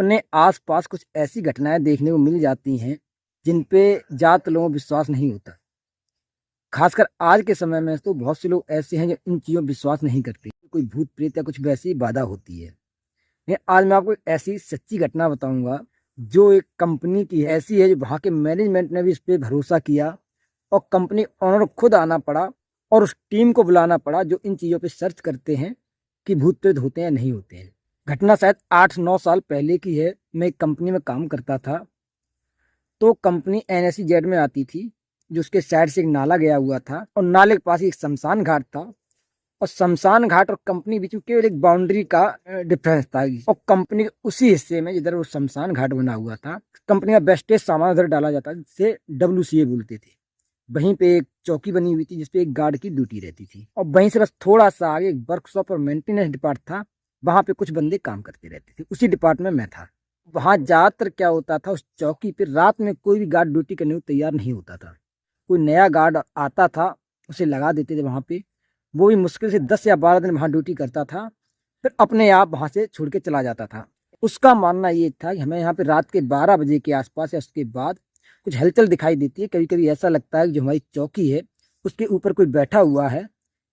अपने आसपास कुछ ऐसी घटनाएं देखने को मिल जाती हैं जिन पे ज़्यादातर लोगों को विश्वास नहीं होता। खासकर आज के समय में तो बहुत से लोग ऐसे हैं जो इन चीज़ों पर विश्वास नहीं करते। कोई भूत प्रेत या कुछ वैसी बाधा होती है। लेकिन आज मैं आपको एक ऐसी सच्ची घटना बताऊंगा जो एक कंपनी की ऐसी है, जो वहाँ के मैनेजमेंट ने भी इस पर भरोसा किया और कंपनी ओनर खुद आना पड़ा और उस टीम को बुलाना पड़ा जो इन चीज़ों पे सर्च करते हैं कि भूत प्रेत होते हैं या नहीं होते हैं। घटना शायद 8-9 साल पहले की है। मैं एक कंपनी में काम करता था, तो कंपनी NSEZ में आती थी, जो उसके साइड से एक नाला गया हुआ था और नाले के पास ही एक शमशान घाट था और शमशान घाट और कंपनी बीच में केवल एक बाउंड्री का डिफरेंस था। और कंपनी के उसी हिस्से में जिधर वो शमशान घाट बना हुआ था, कंपनी का वेस्टेज सामान उधर डाला जाता जिसे WCA बोलते थे। वहीं पे एक चौकी बनी हुई थी जिसपे एक गार्ड की ड्यूटी रहती थी और वहीं से बस थोड़ा सा आगे एक वर्कशॉप और मेंटेनेंस डिपार्ट था। वहां पे कुछ बंदे काम करते रहते थे, उसी डिपार्टमेंट में मैं था। वहां ज्यादातर क्या होता था, उस चौकी पे रात में कोई भी गार्ड ड्यूटी करने को तैयार नहीं होता था। कोई नया गार्ड आता था, उसे लगा देते थे वहां पे। वो भी मुश्किल से 10 या 12 दिन वहां ड्यूटी करता था, फिर अपने आप वहां से छोड़ के चला जाता था। उसका मानना ये था कि हमें यहाँ पे रात के 12 बजे के आसपास या उसके बाद कुछ हलचल दिखाई देती है। कभी कभी ऐसा लगता है कि जो हमारी चौकी है उसके ऊपर कोई बैठा हुआ है,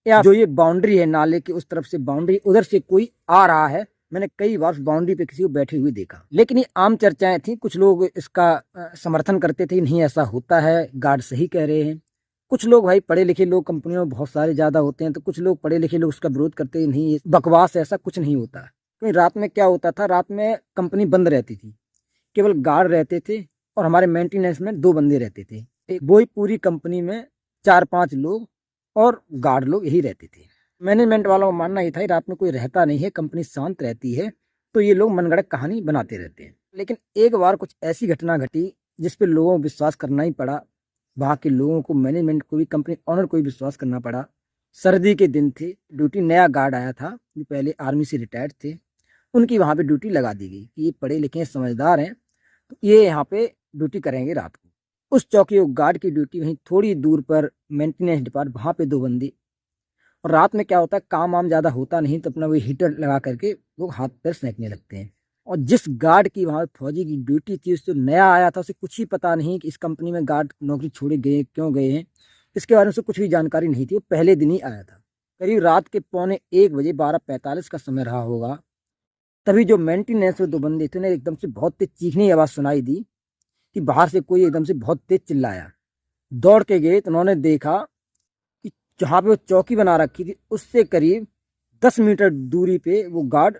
या जो ये बाउंड्री है नाले की उस तरफ से बाउंड्री, उधर से कोई आ रहा है। मैंने कई बार उस बाउंड्री पे किसी को बैठे हुए देखा। लेकिन ये आम चर्चाएं थी। कुछ लोग इसका समर्थन करते थे, नहीं ऐसा होता है, गार्ड सही कह रहे हैं। कुछ लोग, भाई पढ़े लिखे लोग कंपनियों में बहुत सारे ज्यादा होते हैं, तो कुछ लोग पढ़े लिखे लोग उसका विरोध करते हैं, नहीं बकवास, ऐसा कुछ नहीं होता। क्योंकि रात में क्या होता था, रात में कंपनी बंद रहती थी, केवल गार्ड रहते थे और हमारे मेंटेनेंस में 2 बंदे रहते थे। वही पूरी कंपनी में 4-5 लोग और गार्ड लोग यही रहते थे। मैनेजमेंट वालों का मानना ये था रात में कोई रहता नहीं है, कंपनी शांत रहती है, तो ये लोग मनगढ़ंत कहानी बनाते रहते हैं। लेकिन एक बार कुछ ऐसी घटना घटी जिस पे लोगों को विश्वास करना ही पड़ा। वहाँ के लोगों को, मैनेजमेंट को भी, कंपनी ऑनर को भी विश्वास करना पड़ा। सर्दी के दिन थे, ड्यूटी नया गार्ड आया था जो पहले आर्मी से रिटायर्ड थे, उनकी वहाँ पे ड्यूटी लगा दी गई कि ये पढ़े लिखे समझदार हैं, तो ये यहाँ पे ड्यूटी करेंगे रात को। उस चौकी गार्ड की ड्यूटी वहीं थोड़ी दूर पर मेंटेनेंस डिपार्ट, वहाँ पे 2 बंदे। और रात में क्या होता है, काम वाम ज़्यादा होता नहीं, तो अपना वही हीटर लगा करके लोग हाथ पैर सेंकने लगते हैं। और जिस गार्ड की वहाँ फौजी की ड्यूटी थी, उससे नया आया था, उसे कुछ ही पता नहीं कि इस कंपनी में गार्ड नौकरी छोड़े गए, क्यों गए हैं, इसके बारे में उसे कुछ भी जानकारी नहीं थी। वो पहले दिन ही आया था। करीब रात के 12:45 बजे, 12:45 का समय रहा होगा, तभी जो मेंटेनेंस में 2 बंदे थे ना, एकदम से बहुत तेज चीखने की आवाज़ सुनाई दी कि बाहर से कोई एकदम से बहुत तेज चिल्लाया। दौड़ के गए तो उन्होंने देखा कि जहाँ पे वो चौकी बना रखी थी उससे करीब 10 मीटर दूरी पे वो गार्ड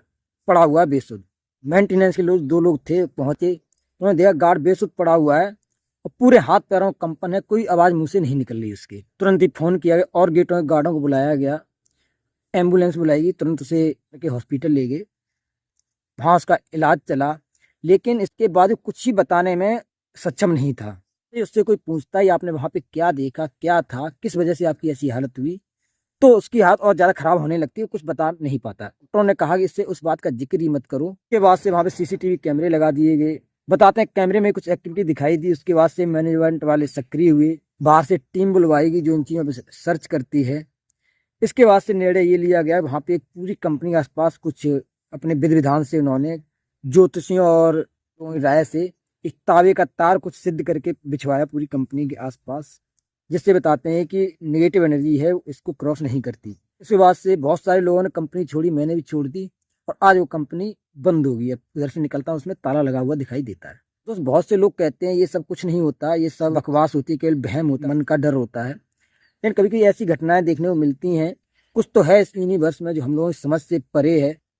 पड़ा हुआ है बेसुध। मेंटेनेंस के लोग 2 लोग थे, पहुंचे, उन्होंने देखा गार्ड बेसुध पड़ा हुआ है और पूरे हाथ पैरों का कंपन है, कोई आवाज़ मुंह से नहीं निकल रही उसके। तुरंत ही फ़ोन किया गया और गेटों के गार्डों को बुलाया गया, एम्बुलेंस बुलाई गई, तुरंत उसे हॉस्पिटल ले गए, वहाँ उसका इलाज चला। लेकिन इसके बाद कुछ ही बताने में सक्षम नहीं था। उससे कोई पूछता ही आपने वहाँ पे क्या देखा, क्या था, किस वजह से आपकी ऐसी हालत हुई, तो उसकी हालत और ज़्यादा खराब होने लगती है, कुछ बता नहीं पाता। डॉक्टरों ने कहा कि इससे उस बात का जिक्र ही मत करो। उसके बाद से वहाँ पे CCTV कैमरे लगा दिए गए। बताते हैं कैमरे में कुछ एक्टिविटी दिखाई दी, उसके बाद से मैनेजमेंट वाले सक्रिय हुए, बाहर से टीम बुलवाएगी जो इन चीज़ों पर सर्च करती है। इसके बाद से निर्णय ये लिया गया, वहाँ पे एक पूरी कंपनी के आसपास कुछ अपने विधि विधान से उन्होंने ज्योतिषियों और राय से एक तावे का तार कुछ सिद्ध करके बिछवाया पूरी कंपनी के आसपास, जिससे बताते हैं कि नेगेटिव एनर्जी है इसको क्रॉस नहीं करती। इसके बाद से बहुत सारे लोगों ने कंपनी छोड़ी, मैंने भी छोड़ दी और आज वो कंपनी बंद हो गई है। उधर से निकलता हूँ, उसमें ताला लगा हुआ दिखाई देता है। तो बहुत से लोग कहते हैं ये सब कुछ नहीं होता, ये सब बकवास होती है, केवल वहम होता है, मन का डर होता है। लेकिन कभी कभी ऐसी घटनाएं देखने को मिलती हैं। कुछ तो है इस यूनिवर्स में जो हम लोगों की समझ से परे है।